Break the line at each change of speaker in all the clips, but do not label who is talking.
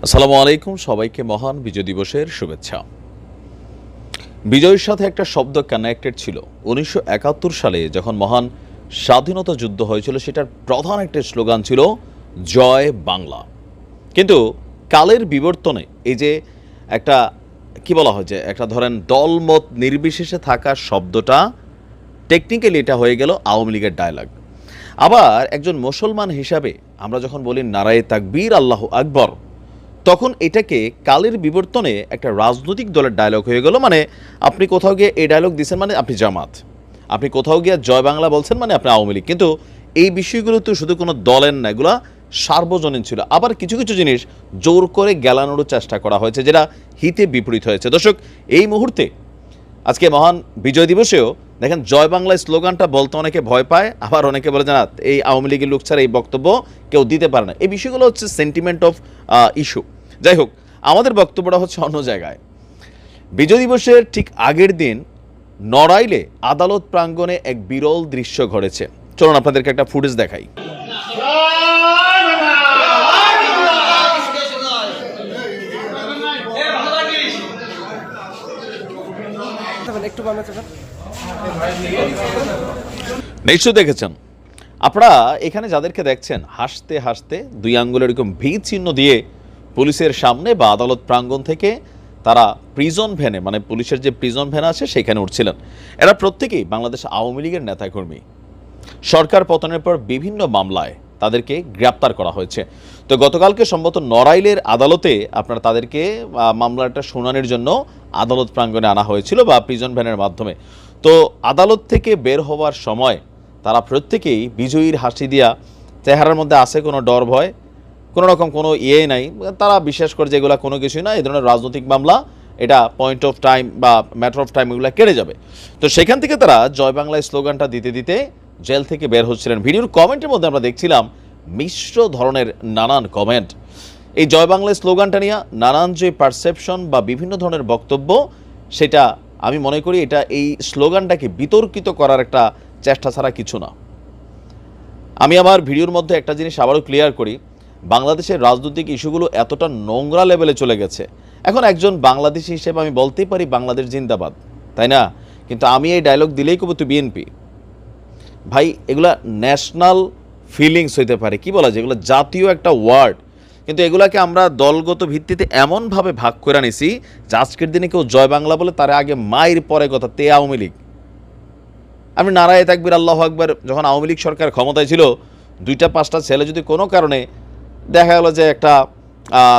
আসসালামু আলাইকুম, সবাইকে মহান বিজয় দিবসের শুভেচ্ছা। বিজয়ের সাথে একটা শব্দ কানেক্টেড ছিল। ১৯৭১ সালে যখন মহান স্বাধীনতা যুদ্ধ হয়েছিল, সেটার প্রধান একটা স্লোগান ছিল জয় বাংলা। কিন্তু কালের বিবর্তনে এই যে একটা কি বলা হয়, যে একটা ধরেন দলমত নির্বিশেষে থাকা শব্দটা টেকনিক্যালি এটা হয়ে গেল আওয়ামী লীগের ডায়লগ। আবার একজন মুসলমান হিসাবে আমরা যখন বলি নারায়ে তাকবীর আল্লাহু আকবর, তখন এটাকে কালের বিবর্তনে একটা রাজনৈতিক দলের ডায়লগ হয়ে গেল। মানে আপনি কোথাও গিয়ে এই ডায়লগ দিচ্ছেন মানে আপনি জামাত, আপনি কোথাও গিয়ে জয় বাংলা বলছেন মানে আপনি আওয়ামী লীগ। কিন্তু এই বিষয়গুলো তো শুধু কোনো দলের না, এগুলো সার্বজনীন ছিল। আবার কিছু কিছু জিনিস জোর করে গেলানোর চেষ্টা করা হয়েছে, যেটা হিতে বিপরীত হয়েছে। দর্শক, এই মুহূর্তে আজকে মহান বিজয় দিবসেও দেখেন জয় বাংলা স্লোগানটা বলতে অনেকে ভয় পায়, আবার অনেকে বলে জানা এই আওয়ামী লীগের লোক ছাড়া এই বক্তব্য কেউ দিতে পারে না। এই বিষয়গুলো হচ্ছে সেন্টিমেন্ট অফ ইস্যু। যাই হোক, আমাদের বক্তব্যটা হচ্ছে অন্য জায়গায়। বিজয় দিবসের ঠিক আগের দিন নড়াইলে আদালত প্রাঙ্গণে এক বিরল দৃশ্য ঘটেছে। চলুন আপনাদেরকে একটা ফুটেজ দেখাই। নিশ্চয় দেখেছেন আপনারা, এখানে যাদেরকে দেখছেন হাসতে হাসতে দুই আঙ্গুলের এরকম ভি চিহ্ন দিয়ে পুলিশের সামনে বা আদালত প্রাঙ্গণ থেকে তারা প্রিজন ভ্যানে, মানে পুলিশের যে প্রিজন ভ্যান আছে সেখানে উঠছিলেন। এরা প্রত্যেকেই বাংলাদেশ আওয়ামী লীগের নেতাকর্মী। সরকার পতনের পর বিভিন্ন মামলায় তাদেরকে গ্রেপ্তার করা হয়েছে। তো গতকালকে সম্ভবত নড়াইলের আদালতে আপনার তাদেরকে মামলাটা শুনানির জন্য আদালত প্রাঙ্গণে আনা হয়েছিল বা প্রিজন ভ্যানের মাধ্যমে। তো আদালত থেকে বের হওয়ার সময় তারা প্রত্যেকেই বিজয়ীর হাসি দিয়া, চেহারার মধ্যে আছে কোনো ডর ভয়, কোনো রকম কোনো নাই। তারা বিশ্বাস করে যে এগুলো কোনো কিছুই না, এই ধরনের রাজনৈতিক মামলা, এটা পয়েন্ট অফ টাইম বা ম্যাটার অফ টাইম এগুলো কেটে যাবে। তো সেখান থেকে তারা জয় বাংলা স্লোগানটা দিতে দিতে জেল থেকে বের হচ্ছিলেন। ভিডিওর কমেন্টের মধ্যে আমরা দেখছিলাম মিশ্র ধরনের নানান কমেন্ট। এই জয় বাংলা স্লোগানটা নিয়ে নানান যে পারসেপশন বা বিভিন্ন ধরনের বক্তব্য, সেটা আমি মনে করি এটা এই স্লোগানটাকে বিতর্কিত করার একটা চেষ্টা ছাড়া কিছু না। আমি আমার ভিডিওর মধ্যে একটা জিনিস আবারও ক্লিয়ার করি, বাংলাদেশের রাজনৈতিক ইস্যুগুলো এতটা নোংরা লেভেলে চলে গেছে। এখন একজন বাংলাদেশি হিসেবে আমি বলতেই পারি বাংলাদেশ জিন্দাবাদ, তাই না? কিন্তু আমি এই ডায়লগ দিলেই কব তুই বিএনপি। ভাই, এগুলা ন্যাশনাল ফিলিংস হইতে পারে, কি বলা যায়, এগুলো জাতীয় একটা ওয়ার্ড। কিন্তু এগুলাকে আমরা দলগত ভিত্তিতে এমনভাবে ভাগ করে নিছি যে আজকের দিনে কেউ জয় বাংলা বলে তার আগে মায়ের পরে কথা তে আওয়ামী লীগ। আপনি নারায়ে তাকবীর আল্লাহু আকবার, যখন আওয়ামী লীগ সরকার ক্ষমতায় ছিল, 2-5টা ছেলে যদি কোনো কারণে দেখা গেল যে একটা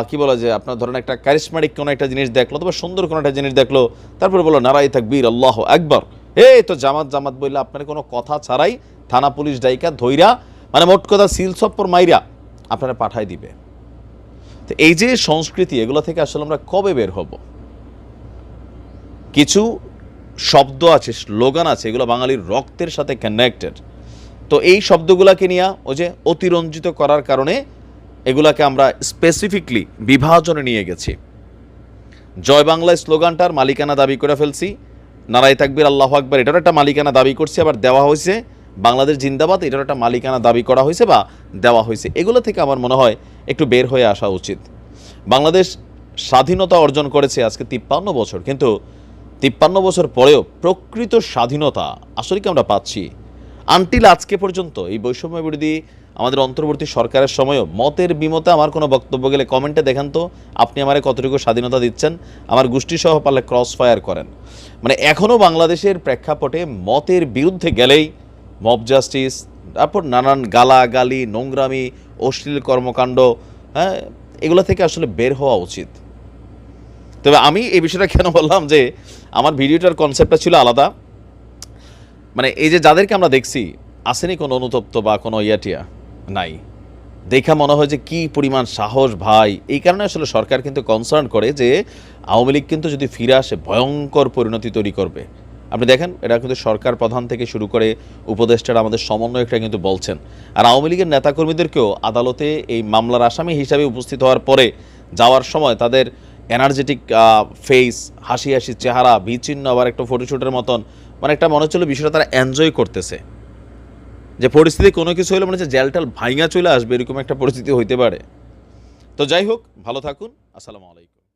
কি বলা যায়, আপনার ধরেন একটা ক্যারিসমেটিক কোনো একটা জিনিস দেখলো, তবে সুন্দর কোনো একটা জিনিস দেখলো, তারপরে বললো নারায়ে তাকবীর আল্লাহু আকবার, এই তো জামাত জামাত বললে আপনার কোনো কথা ছাড়াই থানা পুলিশ ডাইকা ধইরা, মানে মোট কথা সিল সপ্পর মাইরা আপনারা পাঠাই দিবে। তো এই যে সংস্কৃতি, এগুলো থেকে আসলে আমরা কবে বের হব? কিছু শব্দ আছে, স্লোগান আছে, এগুলো বাঙালির রক্তের সাথে কানেক্টেড। তো এই শব্দগুলোকে নিয়ে ওই যে অতিরঞ্জিত করার কারণে এগুলাকে আমরা স্পেসিফিকলি বিভাজনে নিয়ে গেছি। জয় বাংলা স্লোগানটার মালিকানা দাবি করে ফেলছি, নারায়ে তাকবীর আল্লাহু আকবার এটার একটা মালিকানা দাবি করছি, আবার দেওয়া হয়েছে বাংলাদেশ জিন্দাবাদ এটার একটা মালিকানা দাবি করা হয়েছে বা দেওয়া হয়েছে। এগুলো থেকে আমার মনে হয় একটু বের হয়ে আসা উচিত। বাংলাদেশ স্বাধীনতা অর্জন করেছে আজকে 53 বছর, কিন্তু 53 বছর পরেও প্রকৃত স্বাধীনতা আসলে কি আমরা পাচ্ছি? আনটিল আজকে পর্যন্ত এই বৈষম্য বিরোধী আমাদের অন্তর্বর্তী সরকারের সময়ও মতের বিমতে আমার কোনো বক্তব্য গেলে কমেন্টে দেখান তো আপনি আমারে কতটুকু স্বাধীনতা দিচ্ছেন, আমার গোষ্ঠী সহ পারলে ক্রস ফায়ার করেন। মানে এখনও বাংলাদেশের প্রেক্ষাপটে মতের বিরুদ্ধে গেলেই মব জাস্টিস, তারপর নানান গালাগালি, নোংরামি, অশ্লীল কর্মকাণ্ড, হ্যাঁ, এগুলো থেকে আসলে বের হওয়া উচিত। তবে আমি এই বিষয়টা কেন বললাম যে আমার ভিডিওটার কনসেপ্টটা ছিল আলাদা। মানে এই যে যাদেরকে আমরা দেখছি, আসেনি কোনো অনুতপ্ত বা কোনো ইয়াটিয়া নাই, দেখা মনে হয় যে কী পরিমাণ সাহস ভাই। এই কারণে আসলে সরকার কিন্তু কনসার্ন করে যে আওয়ামী লীগ কিন্তু যদি ফিরে আসে ভয়ঙ্কর পরিণতি তৈরি করবে। আপনি দেখেন, এটা কিন্তু সরকার প্রধান থেকে শুরু করে উপদেষ্টারা, আমাদের সমন্বয়করা কিন্তু বলছেন। আর আওয়ামী লীগের নেতাকর্মীদেরকেও আদালতে এই মামলার আসামি হিসাবে উপস্থিত হওয়ার পরে যাওয়ার সময় তাদের এনার্জেটিক ফেস, হাসি হাসি চেহারা, বিচ্ছিন্ন, আবার একটা ফটোশ্যুটের মতন, মানে একটা মনে হচ্ছিল বিষয়টা তারা এনজয় করতেছে। যে পরিস্থিতি কোনো কিছু হলে মনে হচ্ছে জেলটাল ভাইঙা চলে আসবে, এরকম একটা পরিস্থিতি হইতে পারে। তো যাই হোক, ভালো থাকুন। আসসালামু আলাইকুম।